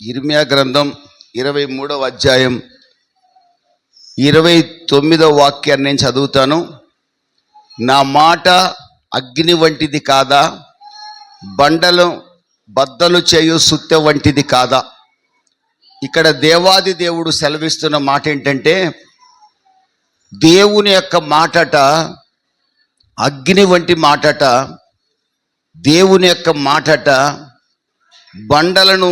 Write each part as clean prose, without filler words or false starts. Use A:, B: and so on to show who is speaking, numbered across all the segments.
A: ఇర్మియా గ్రంథం 23వ అధ్యాయం 29వ వాక్యాన్ని నేను చదువుతాను. నా మాట అగ్ని వంటిది కాదా, బండలు బద్దలు చేయు సుత్తె వంటిది కాదా. ఇక్కడ దేవాది దేవుడు సెలవిస్తున్న మాట ఏంటంటే, దేవుని యొక్క మాటట అగ్ని వంటి మాటట, దేవుని యొక్క మాటట బండలను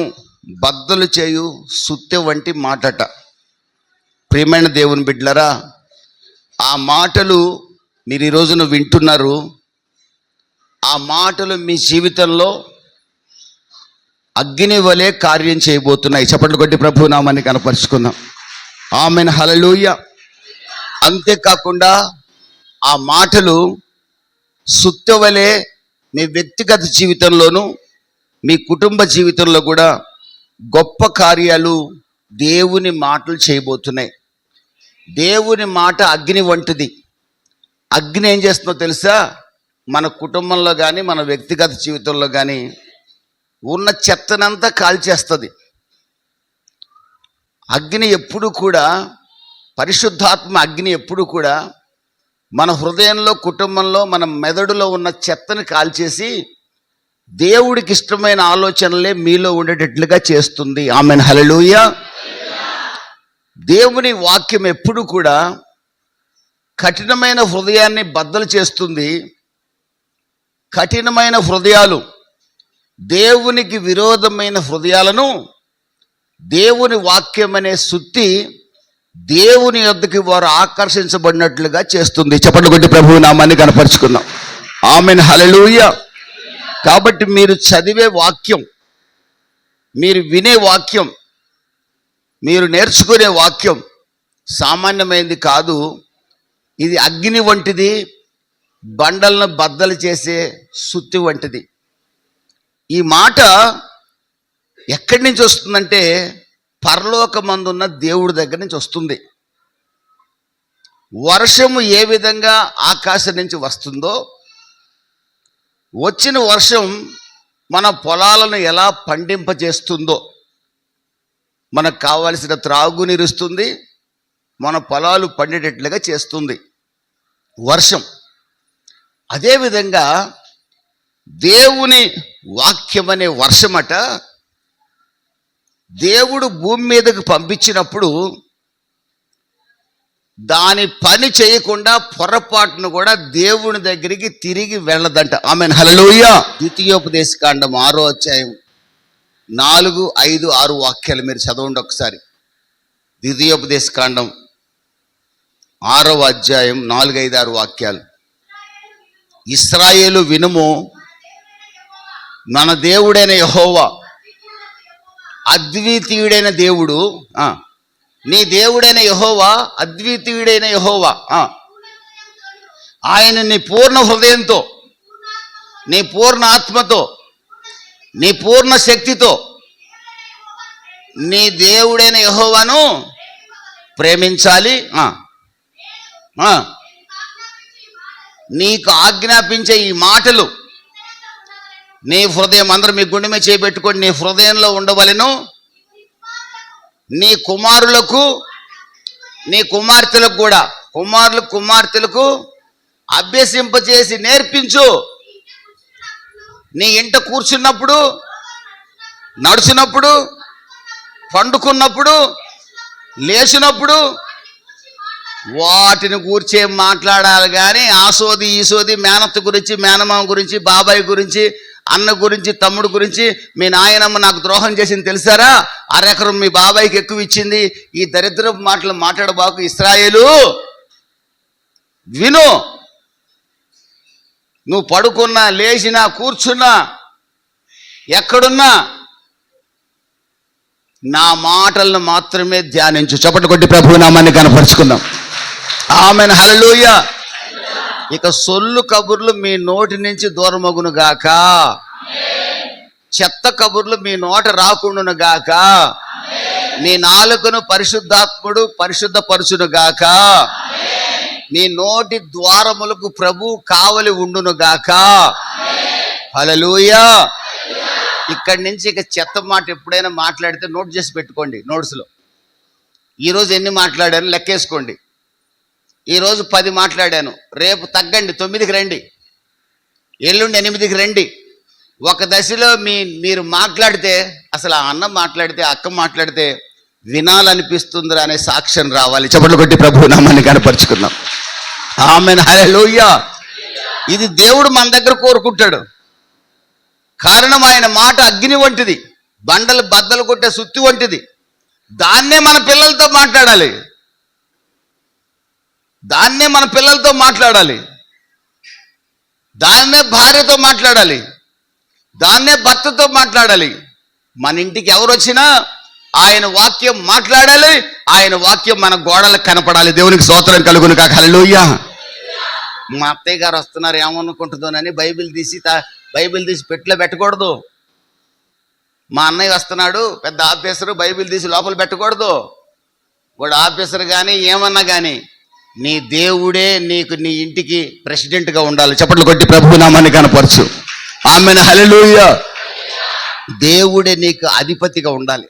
A: బద్దలు చేయు సుత్తె వంటి మాటట. ప్రియమైన దేవుని బిడ్డలారా, ఆ మాటలు మీరు ఈ రోజున వింటున్నారు. ఆ మాటలు మీ జీవితంలో అగ్ని వలె కార్యం చేయబోతున్నాయి. చప్పట్లు కొట్టి ప్రభు నామాన్ని కనపరుచుకుందాం. ఆమెన్, హల్లెలూయా. అంతేకాకుండా ఆ మాటలు సుత్తె వలె మీ వ్యక్తిగత జీవితంలోనూ మీ కుటుంబ జీవితంలో కూడా గొప్ప కార్యాలు దేవుని మాటలు చేయబోతున్నాయి. దేవుని మాట అగ్ని వంటిది. అగ్ని ఏం చేస్తుందో తెలుసా? మన కుటుంబంలో కానీ మన వ్యక్తిగత జీవితంలో కానీ ఉన్న చెత్తనంతా కాల్చేస్తుంది. అగ్ని ఎప్పుడు కూడా, పరిశుద్ధాత్మ అగ్ని ఎప్పుడు కూడా మన హృదయంలో, కుటుంబంలో, మన మెదడులో ఉన్న చెత్తని కాల్చేసి దేవుడికి ఇష్టమైన ఆలోచనలే మీలో ఉండేటట్లుగా చేస్తుంది. ఆమెన్, హల్లెలూయా. దేవుని వాక్యం ఎప్పుడు కూడా కఠినమైన హృదయాన్ని బద్దలు చేస్తుంది. కఠినమైన హృదయాలు, దేవునికి విరోధమైన హృదయాలను దేవుని వాక్యం అనే సుత్తి దేవుని యొద్దకి వారు ఆకర్షించబడినట్లుగా చేస్తుంది. చప్పట్లు కొట్టి ప్రభువు నామాన్ని కనపరుచుకుందాం. ఆమెన్, హల్లెలూయా. కాబట్టి మీరు చదివే వాక్యం, మీరు వినే వాక్యం, మీరు నేర్చుకునే వాక్యం సామాన్యమైనది కాదు. ఇది అగ్ని వంటిది, బండలను బద్దలు చేసే సుత్తి వంటిది. ఈ మాట ఎక్కడి నుంచి వస్తుందంటే, పరలోకమందున్న దేవుడి దగ్గర నుంచి వస్తుంది. వర్షము ఏ విధంగా ఆకాశం నుంచి వస్తుందో, వచ్చిన వర్షం మన పొలాలను ఎలా పండింపజేస్తుందో, మనకు కావలసిన త్రాగునీరుస్తుంది, మన పొలాలు పండేటట్లుగా చేస్తుంది వర్షం. అదేవిధంగా దేవుని వాక్యం అనే వర్షమట దేవుడు భూమి మీదకు పంపించినప్పుడు దాని పని చేయకుండా పొరపాటును కూడా దేవుని దగ్గరికి తిరిగి వెళ్ళదంట. ఆమెన్, హల్లెలూయా. ద్వితీయోపదేశకాండం 6వ అధ్యాయం 4, 5, 6 వాక్యాలు మీరు చదవండి ఒకసారి. ద్వితీయోపదేశకాండం 6వ అధ్యాయం 4, 5, 6 వాక్యాలు. ఇశ్రాయేలు వినుము, మన దేవుడైన యెహోవా అద్వితీయుడైన దేవుడు. నీ దేవుడైన యెహోవా అద్వితీయుడైన యెహోవా. ఆయన నీ పూర్ణ హృదయంతో, నీ పూర్ణ ఆత్మతో, నీ పూర్ణ శక్తితో నీ దేవుడైన యెహోవాను ప్రేమించాలి. నీకు ఆజ్ఞాపించే ఈ మాటలు నీ హృదయం, అందరూ మీ గుండె మీద చేపెట్టుకొని, నీ హృదయంలో ఉండవలెను. నీ కుమారులకు, నీ కుమార్తెలకు కూడా, కుమార్తెలకు అభ్యసింపచేసి నేర్పించు. నీ ఇంట కూర్చున్నప్పుడు, నడుచున్నప్పుడు, పండుకున్నప్పుడు, లేచినప్పుడు వాటిని కూర్చే మాట్లాడాలి. కానీ ఆసోది ఈసోది, మేనత్త గురించి, మేనమామ గురించి, బాబాయ్ గురించి, అన్న గురించి, తమ్ముడు గురించి, మీ నాయనమ్మ నాకు ద్రోహం చేసింది తెలుసారా, అరెకరం మీ బాబాయికి ఎక్కువ ఇచ్చింది, ఈ దరిద్రపు మాటలు మాట్లాడబాకు. ఇశ్రాయేలు విను. నువ్వు పడుకున్నా, లేచినా, కూర్చున్నా, ఎక్కడున్నా నా మాటలను మాత్రమే ధ్యానించు. చప్పట్లు కొట్టి ప్రభువు నామాన్ని కనపరుచుకుందాం. ఆమెన్, హల్లెలూయా. ఇక సొల్లు కబుర్లు మీ నోటి నుంచి దూరమగును గాక, చెత్త కబుర్లు మీ నోట రాకుండును గాక, నీ నాలుకను పరిశుద్ధాత్ముడు పరిశుద్ధపరచును గాక, నీ నోటి ద్వారములకు ప్రభు కావలి ఉండును గాక. హల్లెలూయా. ఇక్కడి నుంచి ఇక చెత్త మాట ఎప్పుడైనా మాట్లాడితే నోట్ చేసి పెట్టుకోండి నోట్స్లో. ఈరోజు ఎన్ని మాట్లాడాను లెక్కేసుకోండి. ఈరోజు 10 మాట్లాడాను, రేపు తగ్గండి 9కి రండి, ఎల్లుండి 8కి రండి. ఒక దశలో మీరు మాట్లాడితే, అసలు ఆ అన్న మాట్లాడితే, అక్క మాట్లాడితే వినాలనిపిస్తుందిరా అనే సాక్ష్యం రావాలి. చప్పట్లు కొట్టి ప్రభు నామాన్ని కనపరుచుకుందాం. ఆమేన్, హల్లెలూయా. ఇది దేవుడు మన దగ్గర కోరుకుంటాడు. కారణం ఆయన మాట అగ్ని వంటిది, బండలు బద్దలు కొట్టే సుత్తి వంటిది. దాన్నే మన పిల్లలతో మాట్లాడాలి, దాన్నే మన పిల్లలతో మాట్లాడాలి, దాన్నే భార్యతో మాట్లాడాలి, దాన్నే భర్తతో మాట్లాడాలి. మన ఇంటికి ఎవరు వచ్చినా ఆయన వాక్యం మాట్లాడాలి, ఆయన వాక్యం మన గోడలకు కనపడాలి. దేవునికి స్తోత్రం కలుగును కాక. హల్లెలూయా. మా అత్తయ్య గారు వస్తున్నారు ఏమనుకుంటుందోనని బైబిల్ తీసి పెట్టిలో పెట్టకూడదు. మా అన్నయ్య వస్తున్నాడు పెద్ద ఆఫీసరు, బైబిల్ తీసి లోపల పెట్టకూడదు. వాడు ఆఫీసర్ కానీ ఏమన్నా కానీ నీ దేవుడే నీకు నీ ఇంటికి ప్రెసిడెంట్గా ఉండాలి. చప్పట్లు కొట్టి ప్రభు నామాన్ని కనపరచు. ఆమేన్, హల్లెలూయా. దేవుడే నీకు అధిపతిగా ఉండాలి.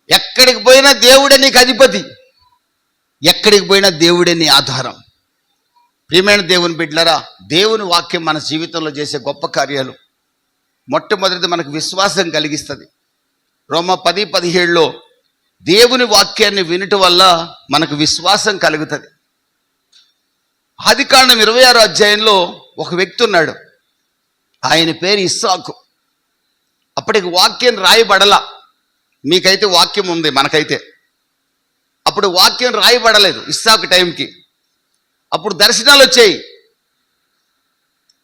A: ఎక్కడికి పోయినా దేవుడే నీకు అధిపతి, ఎక్కడికి పోయినా దేవుడే నీ ఆధారం. ప్రియమైన దేవుని బిడ్డలారా, దేవుని వాక్యం మన జీవితంలో చేసే గొప్ప కార్యాలు. మొట్టమొదటిది మనకు విశ్వాసం కలిగిస్తుంది. రోమా 10:17లో దేవుని వాక్యాన్ని వినటం వల్ల మనకు విశ్వాసం కలుగుతుంది. ఆదికాండం 26వ అధ్యాయంలో ఒక వ్యక్తి ఉన్నాడు, ఆయన పేరు ఇస్సాకు. అప్పటికి వాక్యం రాయబడలా. మీకైతే వాక్యం ఉంది, మనకైతే అప్పుడు వాక్యం రాయబడలేదు ఇస్సాకు టైంకి. అప్పుడు దర్శనాలు వచ్చాయి.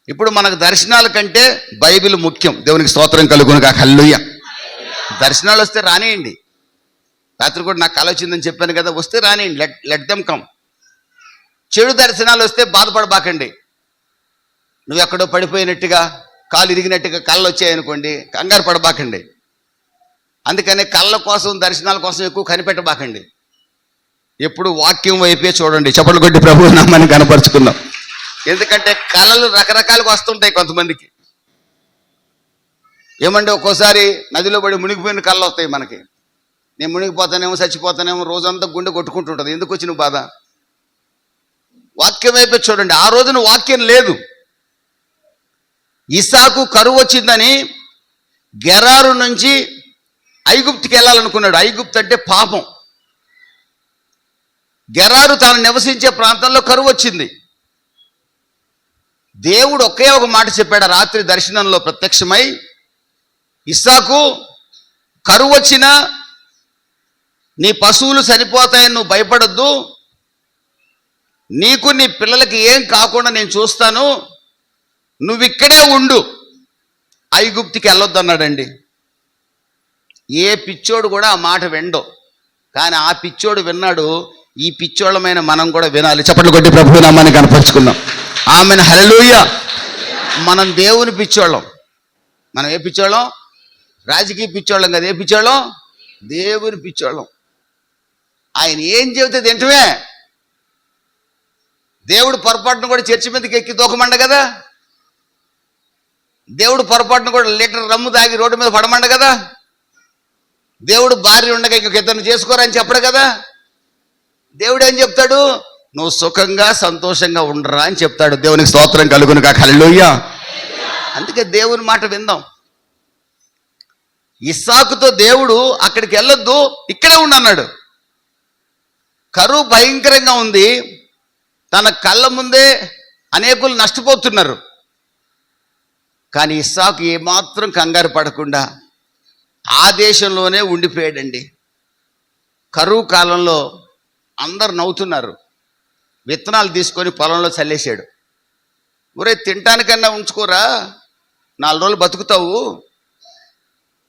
A: ఇప్పుడు మనకు దర్శనాల కంటే బైబిల్ ముఖ్యం. దేవునికి స్తోత్రం కలుగును కాక. హల్లెలూయా. దర్శనాలు వస్తే రానియండి. రాత్రి కూడా నాకు కల వచ్చిందని చెప్పాను కదా, వస్తే రానియండి, లెట్ దెమ్ కమ్. చెడు దర్శనాలు వస్తే బాధపడబాకండి. నువ్వు ఎక్కడో పడిపోయినట్టుగా, కాలు ఇరిగినట్టుగా కళ్ళు వచ్చాయనుకోండి, కంగారు పడబాకండి. అందుకని కళ్ళ కోసం, దర్శనాల కోసం ఎక్కువ కనిపెట్టబాకండి. ఎప్పుడు వాక్యం వైపే చూడండి. చప్పట్లు కొట్టి ప్రభు నామాన్ని కనపరుచుకుందాం. ఎందుకంటే కళలు రకరకాలుగా వస్తుంటాయి కొంతమందికి. ఏమంటే ఒక్కోసారి నదిలో పడి మునిగిపోయిన కళ్ళు వస్తాయి మనకి. నేను మునిగిపోతానేమో, చచ్చిపోతానేమో, రోజంతా గుండె కొట్టుకుంటుంటుంది. ఎందుకు వచ్చిన బాధ? వాక్యం వైపే చూడండి. ఆ రోజున వాక్యం లేదు. ఇస్సాకు కరువు వచ్చిందని గెరారు నుంచి ఐగుప్తుకి వెళ్ళాలనుకున్నాడు. ఐగుప్తు అంటే పాపం. గెరారు తాను నివసించే ప్రాంతంలో కరువు వచ్చింది. దేవుడు ఒకే ఒక మాట చెప్పాడు రాత్రి దర్శనంలో ప్రత్యక్షమై, ఇస్సాకు, కరువు వచ్చినా నీ పశువులు చనిపోతాయని నువ్వు భయపడొద్దు, నీకు నీ పిల్లలకి ఏం కాకుండా నేను చూస్తాను, నువ్వు ఇక్కడే ఉండు, ఐగుప్తుకి వెళ్ళొద్దు అన్నాడండి. ఏ పిచ్చోడు కూడా ఆ మాట వినడు, కానీ ఆ పిచ్చోడు విన్నాడు. ఈ పిచ్చోళ్ళమైన మనం కూడా వినాలి. చప్పట్లు కొట్టి ప్రభు నామాన్ని కనపరుచుకుందాం. ఆమేన్, హల్లెలూయా. మనం దేవుని పిచ్చోళ్ళం. మనం ఏ పిచ్చోళ్ళం? రాజకీయ పిచ్చోళ్ళం కదా. ఏ పిచ్చోళ్ళం? దేవుని పిచ్చోళ్ళం. ఆయన ఏం చెబితే తింటమే. దేవుడు పొరపాటును కూడా చర్చి మీదకి ఎక్కి దూకమండ కదా. దేవుడు పొరపాటును కూడా లీటర్ రమ్ము తాగి రోడ్డు మీద పడమండ కదా. దేవుడు భార్య ఉండగా ఇంకొక ఇద్దరిని చేసుకోరని చెప్పడు కదా. దేవుడు ఏం చెప్తాడు? నువ్వు సుఖంగా సంతోషంగా ఉండరా అని చెప్తాడు. దేవునికి స్తోత్రం కలుగును కాక. హల్లెలూయా. అందుకే దేవుని మాట విందాం. ఇస్సాకుతో దేవుడు అక్కడికి వెళ్ళొద్దు, ఇక్కడే ఉండన్నాడు. కరువు భయంకరంగా ఉంది. తన కళ్ళ ముందే అనేకులు నష్టపోతున్నారు. కానీ ఇస్సాకు ఏమాత్రం కంగారు పడకుండా ఆ దేశంలోనే ఉండిపోయాడండి. కరువు కాలంలో అందరు నవ్వుతున్నారు. విత్తనాలు తీసుకొని పొలంలో చల్లేశాడు. ఒరే, తినటానికన్నా ఉంచుకోరా, 4 రోజులు బతుకుతావు,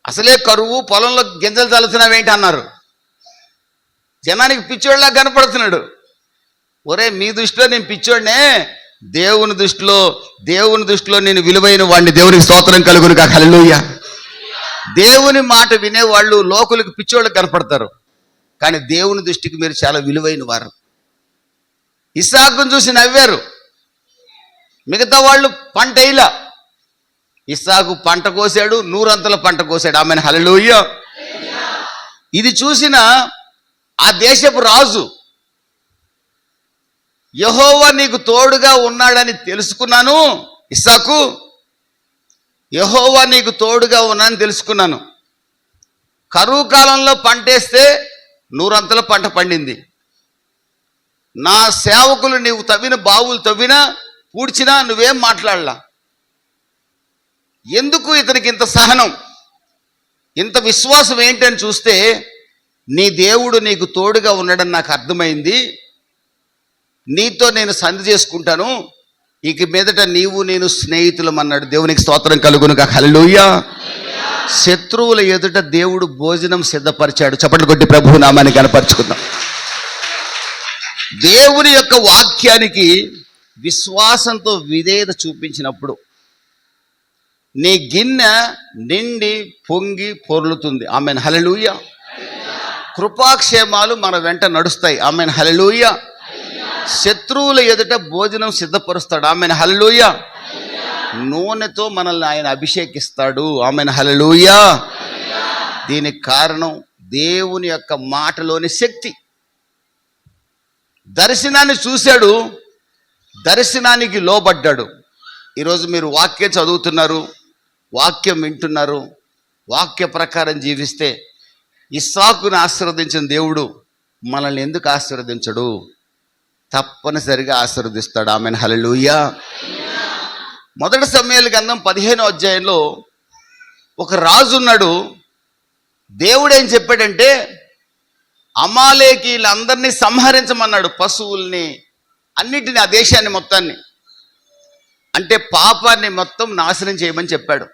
A: అసలే కరువు, పొలంలో గింజలు చల్లుతున్నావేంటి అన్నారు. జనానికి పిచ్చోళ్ళలా కనపడుతున్నాడు. ఒరే, మీ దృష్టిలో నేను పిచ్చోడినే, దేవుని దృష్టిలో నేను విలువైన వాడిని. దేవునికి స్తోత్రం కలుగును కాక. హల్లెలూయా. దేవుని మాట వినేవాళ్ళు లోకులకు పిచ్చోళ్ళకి కనపడతారు, కానీ దేవుని దృష్టికి మీరు చాలా విలువైన వారు. ఇస్సాకును చూసి నవ్వారు. మిగతా వాళ్ళు పంట ఇలా, ఇస్సాకు పంట కోసాడు, 100 పంట కోసాడు. Amen hallelujah. ఇది చూసిన ఆ దేశపు రాజు, యెహోవా నీకు తోడుగా ఉన్నాడని తెలుసుకున్నాను ఇస్సాకు, యెహోవా నీకు తోడుగా ఉన్నానని తెలుసుకున్నాను. కరువు కాలంలో పంటేస్తే 100 పంట పండింది. నా సేవకులు నీవు తవ్విన బావులు తవ్వినా పూడ్చినా నువ్వేం మాట్లాడలా. ఎందుకు ఇతనికి ఇంత సహనం, ఇంత విశ్వాసం ఏంటని చూస్తే నీ దేవుడు నీకు తోడుగా ఉన్నాడని నాకు అర్థమైంది. నీతో నేను సంధి చేసుకుంటాను, ఇక మీదట నీవు నేను స్నేహితులం అన్నాడు. దేవునికి స్తోత్రం కలుగునుగా. హల్లెలూయా. శత్రువుల ఎదుట దేవుడు భోజనం సిద్ధపరిచాడు. చప్పట్లు కొట్టి ప్రభు నామాన్ని కనపరుచుకుందాం. దేవుని యొక్క వాక్యానికి విశ్వాసంతో విధేయత చూపించినప్పుడు నీ గిన్నె నిండి పొంగి పొర్లుతుంది. Amen hallelujah. కృపాక్షేమాలు మన వెంట నడుస్తాయి. Amen hallelujah. శత్రువుల ఎదుట భోజనం సిద్ధపరుస్తాడు. Amen hallelujah. నూనెతో మనల్ని ఆయన అభిషేకిస్తాడు. Amen hallelujah. దీనికి కారణం దేవుని యొక్క మాటలోని శక్తి. దర్శనాన్ని చూశాడు, దర్శనానికి లోబడ్డాడు. ఈరోజు మీరు వాక్యం చదువుతున్నారు, వాక్యం వింటున్నారు, వాక్య ప్రకారం జీవిస్తే ఇస్సాకును ఆశీర్వదించిన దేవుడు మనల్ని ఎందుకు ఆశీర్వదించడు? తప్పనిసరిగా ఆశీర్వదిస్తాడు. Amen hallelujah. మొదటి సమూయేలు గ్రంథం 15వ అధ్యాయంలో ఒక రాజు ఉన్నాడు. దేవుడు ఏం చెప్పాడంటే అమాలేకీలందరినీ సంహరించమన్నాడు, పశువుల్ని అన్నిటిని, ఆ దేశాన్ని మొత్తాన్ని, అంటే పాపాన్ని మొత్తం నాశనం చేయమని చెప్పాడు.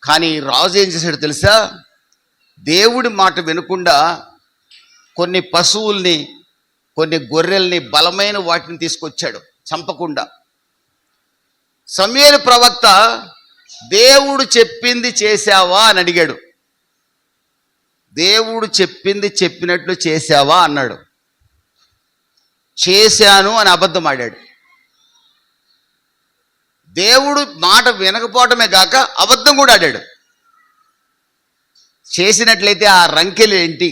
A: కానీ రాజు ఏం చేశాడు తెలుసా? దేవుడి మాట వినకుండా కొన్ని పశువుల్ని, కొన్ని గొర్రెల్ని, బలమైన వాటిని తీసుకొచ్చాడు చంపకుండా. సమూయేలు ప్రవక్త దేవుడు చెప్పింది చేశావా అని అడిగాడు. దేవుడు చెప్పింది చెప్పినట్లు చేశావా అన్నాడు. చేశాను అని అబద్ధం ఆడాడు. దేవుడు మాట వినకపోవటమే కాక అబద్ధం కూడా ఆడాడు. చేసినట్లయితే ఆ రంకెలు ఏంటి,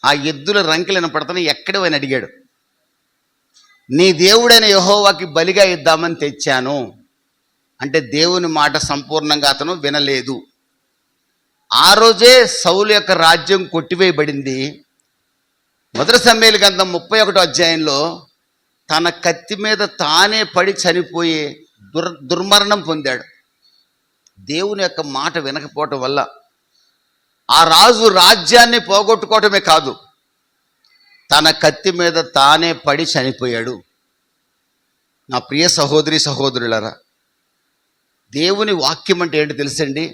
A: ఆ ఎద్దుల రంకెలు వినపడతాను ఎక్కడో అని అడిగాడు. నీ దేవుడైన యెహోవాకి బలిగా ఇద్దామని తెచ్చాను అంటే దేవుని మాట సంపూర్ణంగా అతను వినలేదు. ఆ రోజే సౌలు యొక్క రాజ్యం కొట్టివేయబడింది. మొదటి సమూయేలు గ్రంథం 31వ అధ్యాయంలో తన కత్తి మీద తానే పడి చనిపోయే దుర్మరణం పొందాడు. దేవుని యొక్క మాట వినకపోవటం వల్ల ఆ రాజు రాజ్యాన్ని పోగొట్టుకోవటమే కాదు, తన కత్తి మీద తానే పడి చనిపోయాడు. నా ప్రియ సహోదరి సహోదరులారా, దేవుని వాక్యం అంటే ఏంటి తెలుసండి?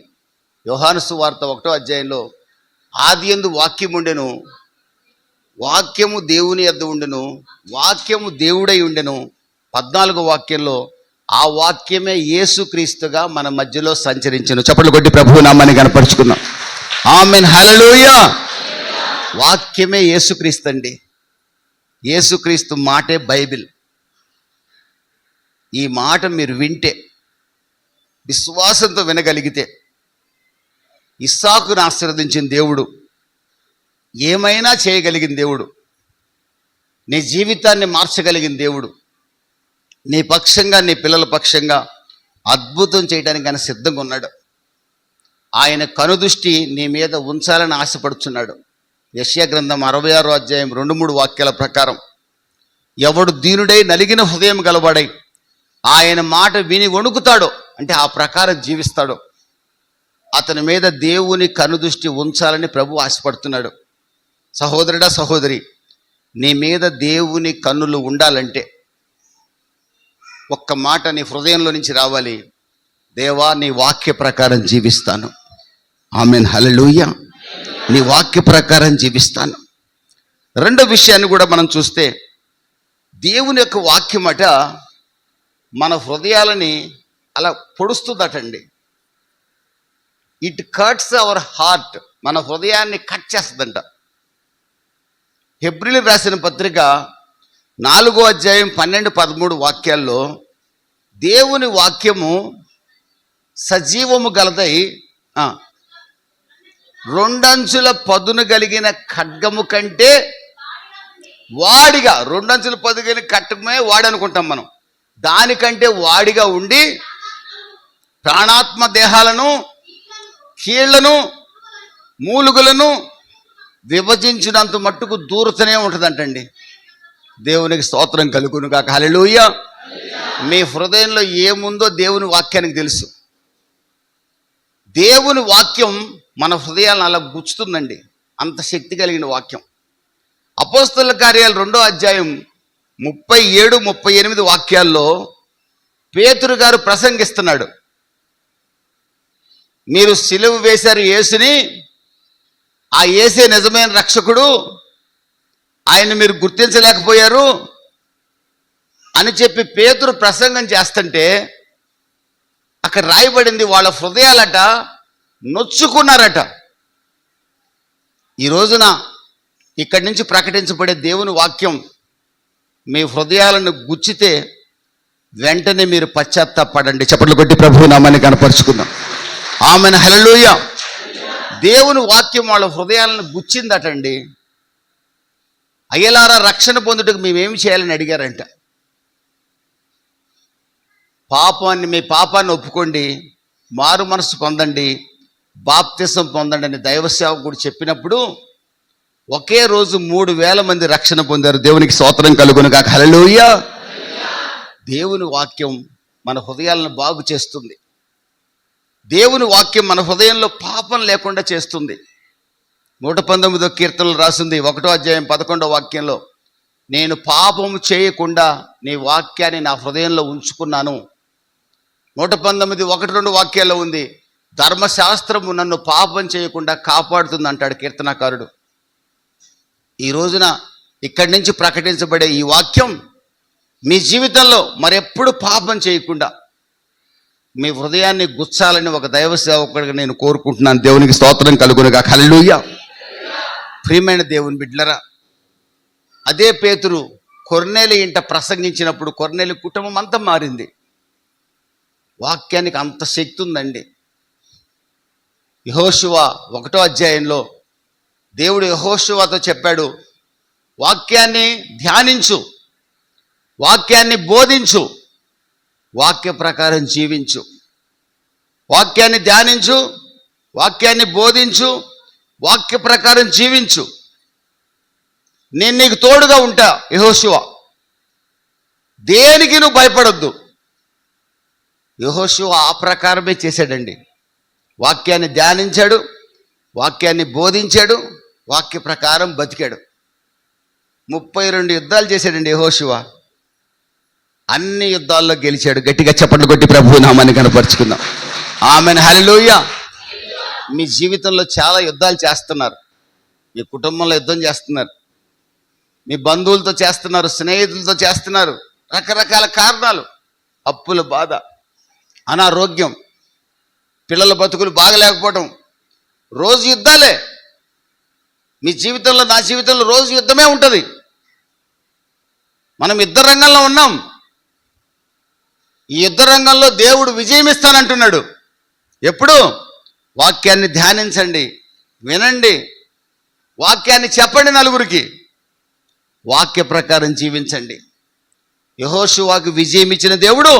A: యోహాను సువార్త 1వ అధ్యాయంలో ఆదియందు వాక్యం ఉండెను, వాక్యము దేవుని యొద్ద ఉండెను, వాక్యము దేవుడై ఉండెను. 14వ వాక్యంలో ఆ వాక్యమే యేసుక్రీస్తుగా మన మధ్యలో సంచరించెను. చప్పట్లు కొట్టి ప్రభువు నామాన్ని కనపరుచుకుందాం. ఆమేన్ హల్లెలూయా. వాక్యమే యేసుక్రీస్తు అండి. యేసుక్రీస్తు మాటే బైబిల్. ఈ మాట మీరు వింటే, విశ్వాసంతో వినగలిగితే, ఇస్సాకును ఆశీర్వదించిన దేవుడు, ఏమైనా చేయగలిగిన దేవుడు, నీ జీవితాన్ని మార్చగలిగిన దేవుడు, నీ పక్షంగా, నీ పిల్లల పక్షంగా అద్భుతం చేయడానికి ఆయన సిద్ధంగా ఉన్నాడు. ఆయన కనుదృష్టి నీ మీద ఉంచాలని ఆశపడుచున్నాడు. యెషయా గ్రంథం 66వ అధ్యాయం 2-3 వాక్యాల ప్రకారం, ఎవడు దీనుడై నలిగిన హృదయం గలవాడై ఆయన మాట విని వణుకుతాడో, అంటే ఆ ప్రకారం జీవిస్తాడో, అతని మీద దేవుని కనుదృష్టి ఉంచాలని ప్రభు ఆశపడుతున్నాడు. సహోదరుడా సహోదరి, నీ మీద దేవుని కన్నులు ఉండాలంటే ఒక్క మాట నీ హృదయంలో నుంచి రావాలి, దేవా నీ వాక్య ప్రకారం జీవిస్తాను. ఆమేన్ హల్లెలూయా. నీ వాక్య ప్రకారం జీవిస్తాను. రెండో విషయాన్ని కూడా మనం చూస్తే, దేవుని యొక్క వాక్యమట మన హృదయాలని అలా పొడుస్తుందటండి. ఇట్ కట్స్ అవర్ హార్ట్, మన హృదయాన్ని కట్ చేస్తుందంట. హెబ్రీయులకు రాసిన పత్రిక 4వ అధ్యాయం 12-13 వాక్యాల్లో దేవుని వాక్యము సజీవము గలదై రెండంచుల పదును కలిగిన ఖడ్గము కంటే వాడిగా, రెండంచుల పదును కలిగిన ఖడ్గమే వాడి అనుకుంటాం మనం, దానికంటే వాడిగా ఉండి ప్రాణాత్మ దేహాలను, కీళ్లను, మూలుగులను విభజించినంత మట్టుకు దూరుతూనే ఉంటుందంటండి. దేవునికి స్తోత్రం కలుగును గాక. హల్లెలూయా. మీ హృదయంలో ఏముందో దేవుని వాక్యానికి తెలుసు. దేవుని వాక్యం మన హృదయాలను అలా గుచ్చుతుందండి, అంత శక్తి కలిగిన వాక్యం. అపోస్తలుల కార్యాలు 2వ అధ్యాయం 37, 38 వాక్యాల్లో పేతురు గారు ప్రసంగిస్తున్నాడు. మీరు సిలువ వేశారు యేసుని, ఆ యేసే నిజమైన రక్షకుడు, ఆయన మీరు గుర్తించలేకపోయారు అని చెప్పి పేతురు ప్రసంగం చేస్తుంటే అక్కడ రాయబడింది, వాళ్ళ హృదయాలట నొచ్చుకున్నారట. ఈ రోజున ఇక్కడి నుంచి ప్రకటించబడే దేవుని వాక్యం మీ హృదయాలను గుచ్చితే వెంటనే మీరు పశ్చాత్తాపడండి. చప్పట్లు కొట్టి ప్రభువు నామాన్ని కనపరుచుకుందాం. ఆమెన్. హల్లెలూయా. దేవుని వాక్యం వాళ్ళ హృదయాలను గుచ్చిందటండి. అయ్యలారా, రక్షణ పొందుటకు మేమేమి చేయాలని అడిగారంట. మీ పాపాన్ని ఒప్పుకోండి, మారు మనసు పొందండి, బాప్తిసం పొందండి అని దైవ సేవకుడు చెప్పినప్పుడు ఒకే రోజు 3,000 మంది రక్షణ పొందారు. దేవునికి స్తోత్రం కలుగును గాక. హల్లెలూయా. దేవుని వాక్యం మన హృదయాలను బాగు చేస్తుంది. దేవుని వాక్యం మన హృదయంలో పాపం లేకుండా చేస్తుంది. 119వ కీర్తనలో రాసింది 1వ అధ్యాయం 11వ వాక్యంలో, నేను పాపము చేయకుండా నీ వాక్యాన్ని నా హృదయంలో ఉంచుకున్నాను. 119, 1-2 వాక్యాల్లో ఉంది, ధర్మశాస్త్రము నన్ను పాపం చేయకుండా కాపాడుతుంది అంటాడు కీర్తనాకారుడు. ఈ రోజున ఇక్కడి నుంచి ప్రకటించబడే ఈ వాక్యం మీ జీవితంలో మరెప్పుడు పాపం చేయకుండా మీ హృదయాన్ని గుచ్చాలని ఒక దైవ సేవకుడిగా నేను కోరుకుంటున్నాను. దేవునికి స్తోత్రం కలుగునుగా. హల్లెలూయా. ప్రియమైన దేవుని బిడ్డలరా, అదే పేతురు కొర్నేలి ఇంట ప్రసంగించినప్పుడు కొర్నేలి కుటుంబం అంతా మారింది. వాక్యానికి అంత శక్తి ఉందండి. యెహోషువ 1వ అధ్యాయంలో దేవుడు యెహోషువతో చెప్పాడు, వాక్యాన్ని ధ్యానించు, వాక్యాన్ని బోధించు, వాక్య ప్రకారం జీవించు. వాక్యాన్ని ధ్యానించు, వాక్యాన్ని బోధించు, వాక్య ప్రకారం జీవించు. నేను నీకు తోడుగా ఉంటా యెహోషువ, దేనికి నువ్వు భయపడొద్దు. యెహోషువ ఆ ప్రకారమే చేశాడండి. వాక్యాన్ని ధ్యానించాడు, వాక్యాన్ని బోధించాడు, వాక్య ప్రకారం బతికాడు. 32 యుద్ధాలు చేశాడండి యెహోషువ. అన్ని యుద్ధాల్లో గెలిచాడు. గట్టిగా చప్పట్లు కొట్టి ప్రభువు నామాన్ని కనపరుచుకుందాం. ఆమెన్. హల్లెలూయా. మీ జీవితంలో చాలా యుద్ధాలు చేస్తున్నారు. మీ కుటుంబంలో యుద్ధం చేస్తున్నారు, మీ బంధువులతో చేస్తున్నారు, స్నేహితులతో చేస్తున్నారు. రకరకాల కారణాలు, అప్పుల బాధ, అనారోగ్యం, పిల్లల బతుకులు బాగలేకపోవడం, రోజు యుద్ధాలే. మీ జీవితంలో, నా జీవితంలో రోజు యుద్ధమే ఉంటుంది. మనం యుద్ధ రంగంలో ఉన్నాం. ఈ యుద్ధ రంగంలో దేవుడు విజయం ఇస్తానంటున్నాడు. ఎప్పుడు? వాక్యాన్ని ధ్యానించండి, వినండి, వాక్యాన్ని చెప్పండి నలుగురికి, వాక్య ప్రకారం జీవించండి. యెహోషువకు విజయం ఇచ్చిన దేవుడు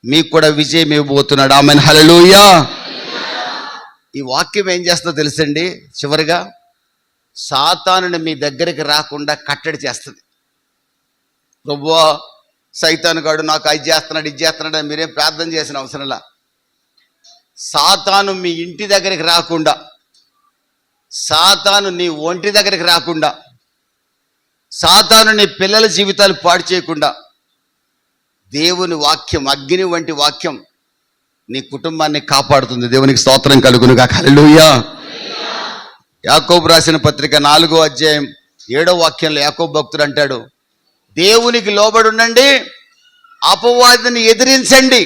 A: మీకు కూడా విజయం ఇవ్వబోతున్నాడు. ఆమెన్. హల్లెలూయా. ఈ వాక్యం ఏం చేస్తుందో తెలుసండి, చివరిగా సాతానుని మీ దగ్గరికి రాకుండా కట్టడి చేస్తుంది. ప్రభువా, సైతాను గాడు నాకు అది చేస్తున్నాడు, ఇది చేస్తున్నాడు అని మీరేం ప్రార్థన చేసిన అవసరంలా. సాతాను మీ ఇంటి దగ్గరికి రాకుండా, సాతాను నీ ఒంటి దగ్గరికి రాకుండా, సాతాను నీ పిల్లల జీవితాలు పాడు చేయకుండా దేవుని వాక్యం, అగ్ని వంటి వాక్యం నీ కుటుంబాన్ని కాపాడుతుంది. దేవునికి స్తోత్రం కలుగునుగా. హల్లెలూయా. యాకోబు రాసిన పత్రిక 4వ అధ్యాయం 7వ వాక్యంలో యాకోబు భక్తుడు అంటాడు, దేవునికి లోబడుండండి, అపవాదిని ఎదిరించండి.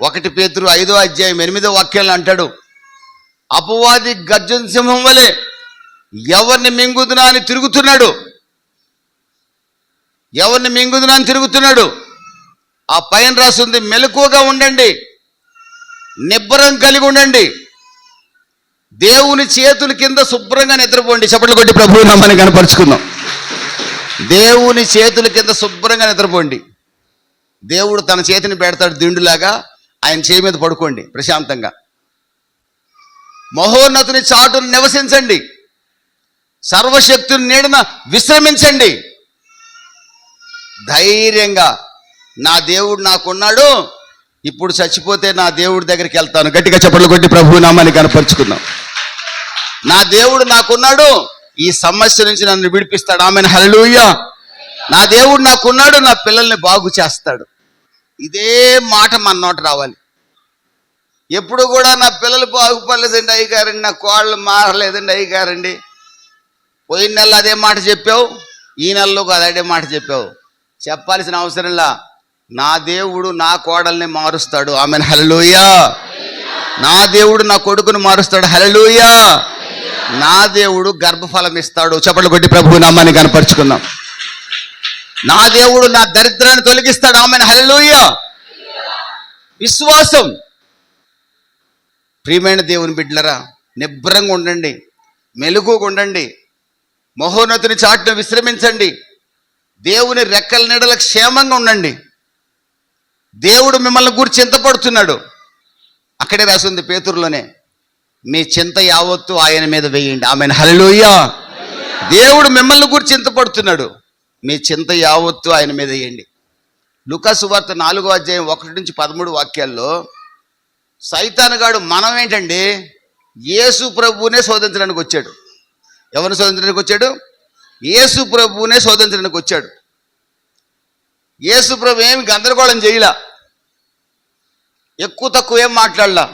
A: 1 పేతురు 5వ అధ్యాయం 8వ వాక్యంలో అంటాడు, అపవాది గర్జన సింహం వలె ఎవరిని మింగుదునా అని తిరుగుతున్నాడు, ఎవరిని మింగుదునా అని తిరుగుతున్నాడు. ఆ పైన రాసింది మెలకువగా ఉండండి, నిబ్బరం కలిగి ఉండండి, దేవుని చేతుల కింద శుభ్రంగా నిద్రపోండి. చప్పట్లు కొట్టి ప్రభువు నామాన్ని కనపరుచుకుందాం. దేవుని చేతుల కింద శుభ్రంగా నిద్రపోండి. దేవుడు తన చేతిని పెడతాడు దిండులాగా, ఆయన చేయి మీద పడుకోండి ప్రశాంతంగా. మహోన్నతుని చాటును నివసించండి, సర్వశక్తుని నీడన విశ్రమించండి. ధైర్యంగా నా దేవుడు నాకున్నాడు, ఇప్పుడు చచ్చిపోతే నా దేవుడి దగ్గరికి వెళ్తాను. గట్టిగా చప్పట్లు కొట్టి ప్రభువు నామాన్ని కనపరుచుకుందాం. నా దేవుడు నాకున్నాడు, ఈ సమస్య నుంచి నన్ను విడిపిస్తాడు. Amen hallelujah. నా దేవుడు నాకున్నాడు, నా పిల్లల్ని బాగు చేస్తాడు. ఇదే మాట మన నోట రావాలి. ఎప్పుడు కూడా నా పిల్లలు బాగుపడలేదండి అయ్యగారండి, నా కోళ్ళు మారలేదండి అయ్యగారండి. పోయిన నెల అదే మాట చెప్పావు, ఈ నెలలో అదే మాట చెప్పావు. చెప్పాల్సిన అవసరంలా. నా దేవుడు నా కోడల్ని మారుస్తాడు. Amen hallelujah. నా దేవుడు నా కొడుకును మారుస్తాడు. హల్లెలూయా. నా దేవుడు గర్భఫలం ఇస్తాడు. చప్పట్లు కొట్టి ప్రభువు నామాన్ని కనపరుచుకుందాం. నా దేవుడు నా దరిద్రాన్ని తొలగిస్తాడు. Amen hallelujah. విశ్వాసం. ప్రియమైన దేవుని బిడ్డలరా, నిబ్బరంగా ఉండండి, మెలకువగా ఉండండి, మహోన్నతుని చాటును విశ్రమించండి, దేవుని రెక్కల నీడల క్షేమంగా ఉండండి. దేవుడు మిమ్మల్ని గురించి చింతపడుతున్నాడు. అక్కడే రాసింది పేతురులోనే, మీ చింత యావత్తు ఆయన మీద వేయండి. Amen hallelujah. దేవుడు మిమ్మల్ని గురించి చింతపడుతున్నాడు, మీ చింత యావత్తు ఆయన మీద వేయండి. లూకా సువార్త 4వ అధ్యాయం 1 నుంచి 13 వాక్యాల్లో సైతానుగాడు మనం ఏంటండి, యేసు ప్రభువునే శోధించడానికి వచ్చాడు. ఎవరిని శోధించడానికి వచ్చాడు? యేసు ప్రభువునే శోధించడానికి వచ్చాడు. యేసు ప్రభు ఏమి గందరగోళం చేయలా, ఎక్కువ తక్కువ ఏం మాట్లాడలా,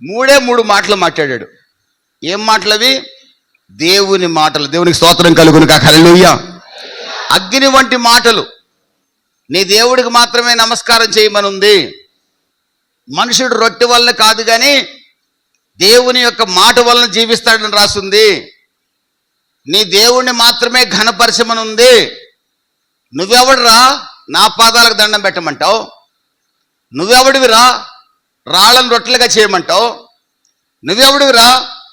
A: 3 మాటలు మాట్లాడాడు. ఏం మాటలవి? దేవుని మాటలు. దేవునికి స్తోత్రం కలుగును కాక. హల్లెలూయా. అగ్ని వంటి మాటలు. నీ దేవుడికి మాత్రమే నమస్కారం చేయమని ఉంది. మనుషుడు రొట్టె వల్ల కాదు కానీ దేవుని యొక్క మాట వలన జీవిస్తాడని రాస్తుంది. నీ దేవుణ్ణి మాత్రమే ఘనపరచమని ఉంది. నువ్వెవడురా నా పాదాలకు దండం పెట్టమంటావు? నువ్వెవడివిరా రాళ్ళను రొట్టెలుగా చేయమంటావు? నువ్వెవడివిరా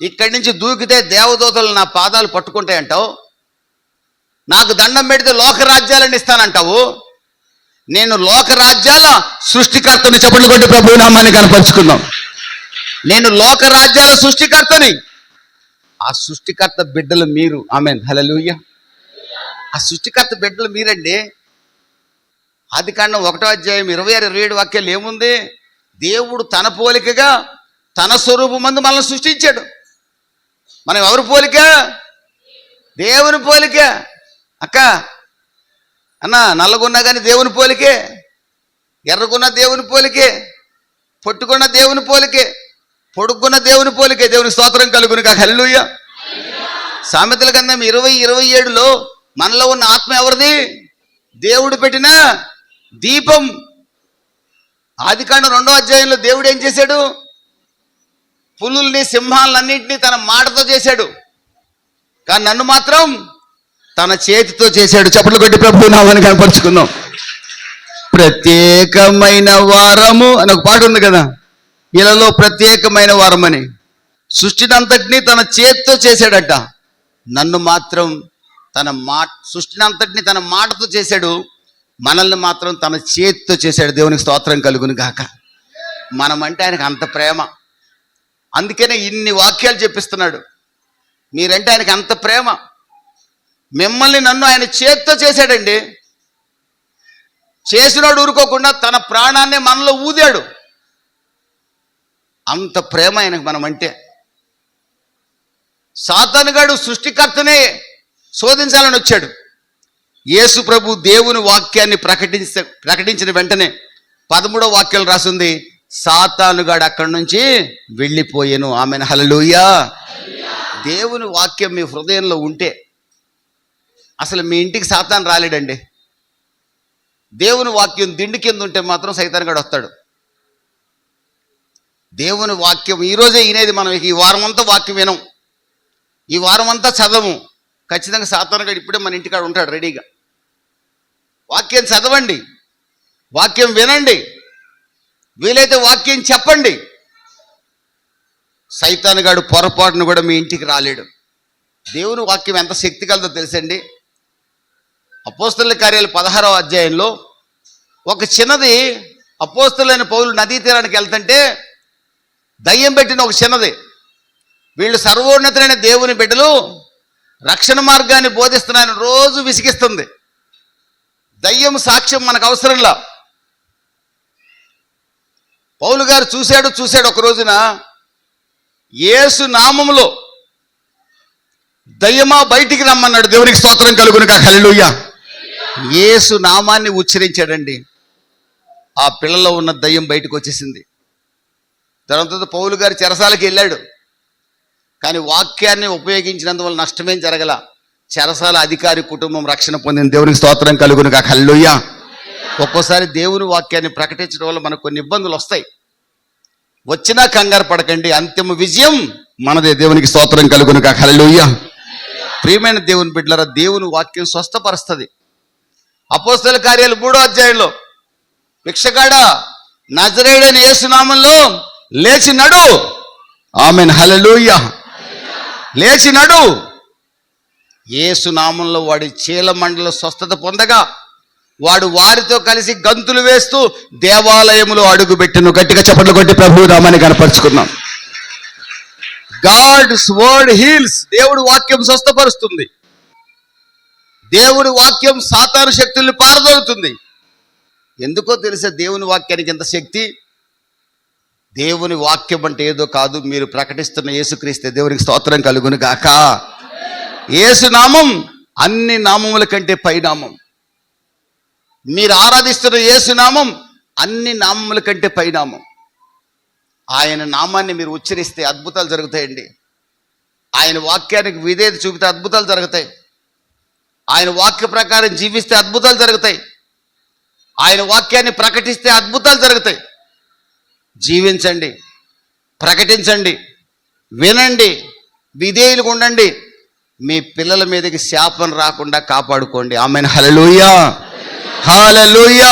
A: ఇక్కడి నుంచి దూకితే దేవదూతలు నా పాదాలు పట్టుకుంటాయంటావు? నాకు దండం పెడితే లోకరాజ్యాలను ఇస్తానంటావు? నేను లోకరాజ్యాల సృష్టికర్తని. చప్పట్లు కొట్టి ప్రభువు నామాన్ని కనపరుచుకుందాం. నేను లోకరాజ్యాల సృష్టికర్తని. ఆ సృష్టికర్త బిడ్డలు మీరు. Amen hallelujah. ఆ సృష్టికర్త బిడ్డలు మీరండి. ఆదికాండం 1వ అధ్యాయం 26-27 వాక్యాలు ఏముంది? దేవుడు తన పోలికగా తన స్వరూపమందు మనల్ని సృష్టించాడు. మనం ఎవరి పోలిక? దేవుని పోలిక. అక్క అన్న, నల్లగున్నా కానీ దేవుని పోలికే, ఎర్రగున్న దేవుని పోలికే, పొట్టుకున్న దేవుని పోలికే, పొడుక్కున్న దేవుని పోలికే. దేవుని స్తోత్రం కలుగును కాక. హల్లెలూయా. సామెతల గ్రంథం 20:27లో మనలో ఉన్న ఆత్మ ఎవరిది? దేవుడు పెట్టిన దీపం. ఆదికాండం 2వ అధ్యాయంలో దేవుడు ఏం చేశాడు? పులుల్ని సింహాలన్నింటినీ తన మాటతో చేశాడు, కానీ నన్ను మాత్రం తన చేతితో చేశాడు. చప్పట్లు కొట్టి ప్రభువు నామాన్ని కనపరుచుకుందాం. ప్రత్యేకమైన వారము అని ఒక పాట ఉంది కదా, ఇలాలో ప్రత్యేకమైన వారం అని. సృష్టినంతటినీ తన చేతితో చేశాడట, నన్ను మాత్రం సృష్టినంతటినీ తన మాటతో చేశాడు, మనల్ని మాత్రం తన చేతితో చేశాడు. దేవునికి స్తోత్రం కలుగును గాక. మనమంటే ఆయనకు అంత ప్రేమ, అందుకనే ఇన్ని వాక్యాలు చెప్పిస్తున్నాడు. మీరంటే ఆయనకి అంత ప్రేమ. మిమ్మల్ని నన్ను ఆయన చేతితో చేశాడండి. చేసినాడు ఊరుకోకుండా తన ప్రాణాన్ని మనలో ఊదాడు. అంత ప్రేమ ఆయనకు మనమంటే. సాతానుగాడు సృష్టికర్తనే శోధించాలని వచ్చాడు. యేసు ప్రభు దేవుని వాక్యాన్ని ప్రకటించిన వెంటనే 13వ వాక్యం రాసింది, సాతానుగాడు అక్కడి నుంచి వెళ్ళిపోయాను. Amen hallelujah. దేవుని వాక్యం మీ హృదయంలో ఉంటే అసలు మీ ఇంటికి సాతాను రాలేడండి. దేవుని వాక్యం దిండు కింద ఉంటే మాత్రం సైతానుగాడు వస్తాడు. దేవుని వాక్యం ఈరోజే వినేది మనం, ఈ వారం అంతా వాక్యం వినం, ఈ వారం అంతా చదవము, ఖచ్చితంగా సాతానుగాడు ఇప్పుడే మన ఇంటికాడ ఉంటాడు రెడీగా. వాక్యం చదవండి, వాక్యం వినండి, వీలైతే వాక్యం చెప్పండి. సైతాను గాడు పొరపాటును కూడా మీ ఇంటికి రాలేడు. దేవుని వాక్యం ఎంత శక్తి కలదో తెలుసండి. అపోస్తలుల కార్యాలు 16వ అధ్యాయంలో ఒక చిన్నది, అపోస్తలులైన పౌలు నదీ తీరానికి వెళ్తుంటే దయ్యం పెట్టిన ఒక చిన్నది, వీళ్ళు సర్వోన్నతులైన దేవుని బిడ్డలు రక్షణ మార్గాన్ని బోధిస్తున్నారని రోజు విసిగిస్తుంది. దయ్యం సాక్ష్యం మనకు అవసరంలా. పౌలు గారు చూశాడు ఒక రోజున, యేసు నామములో దయ్యమా బయటికి రమ్మన్నాడు. దేవునికి స్తోత్రం కలుగును గాక. హల్లెలూయా. యేసు నామాన్ని ఉచ్చరించాడండి. ఆ పిల్లలో ఉన్న దయ్యం బయటకు వచ్చేసింది. తర్వాత పౌలు గారు చెరసాలకి వెళ్ళాడు. కానీ వాక్యాన్ని ఉపయోగించినందువల్ల నష్టమేం జరగల. చెరసాల అధికారి కుటుంబం రక్షణ పొందిన. దేవునికి స్తోత్రం కలుగును గాక. హల్లెలూయా. ఒక్కోసారి దేవుని వాక్యాన్ని ప్రకటించడం వల్ల మనకు కొన్ని ఇబ్బందులు వస్తాయి. వచ్చినా కంగారు పడకండి, అంతిమ విజయం మనదే. దేవునికి స్తోత్రం కలుగును గాక. హల్లెలూయా. ప్రియమైన దేవుని బిడ్డలారా, దేవుని వాక్యం స్వస్థపరుస్తుంది. అపోస్తలుల కార్యాలు 3వ అధ్యాయంలో భిక్షగాడ, నజరేయుడైన యేసు నామములో లేచి నడు. ఆమేన్. హల్లెలూయా. లేచి నడు. యేసు నామములో వాడి చీలమండలో స్వస్థత పొందగా వాడు వారితో కలిసి గంతులు వేస్తూ దేవాలయములో అడుగుపెట్టెను. గట్టిగా చప్పట్లు కొట్టి ప్రభువు నామాన్ని కనపరుచుకున్నాం. God's word heels. దేవుడి వాక్యం స్వస్థపరుస్తుంది. దేవుడి వాక్యం సాతాను శక్తుల్ని పారదోలుతుంది. ఎందుకో తెలుసా దేవుని వాక్యానికి ఎంత శక్తి? దేవుని వాక్యం అంటే ఏదో కాదు, మీరు ప్రకటిస్తున్న యేసుక్రీస్తే. దేవునికి స్తోత్రం కలుగును గాక. యేసు నామం అన్ని నామముల కంటే పైనామం. మీరు ఆరాధిస్తున్న యేసు నామం అన్ని నామముల కంటే పైనామం. ఆయన నామాన్ని మీరు ఉచ్చరిస్తే అద్భుతాలు జరుగుతాయండి. ఆయన వాక్యానికి విధేయత చూపితే అద్భుతాలు జరుగుతాయి. ఆయన వాక్య ప్రకారం జీవిస్తే అద్భుతాలు జరుగుతాయి. ఆయన వాక్యాన్ని ప్రకటిస్తే అద్భుతాలు జరుగుతాయి. జీవించండి, ప్రకటించండి, వినండి, విధేయులుగా ఉండండి. మీ పిల్లల మీదకి శాపం రాకుండా కాపాడుకోండి. ఆమేన్. హల్లెలూయా. హల్లెలూయా.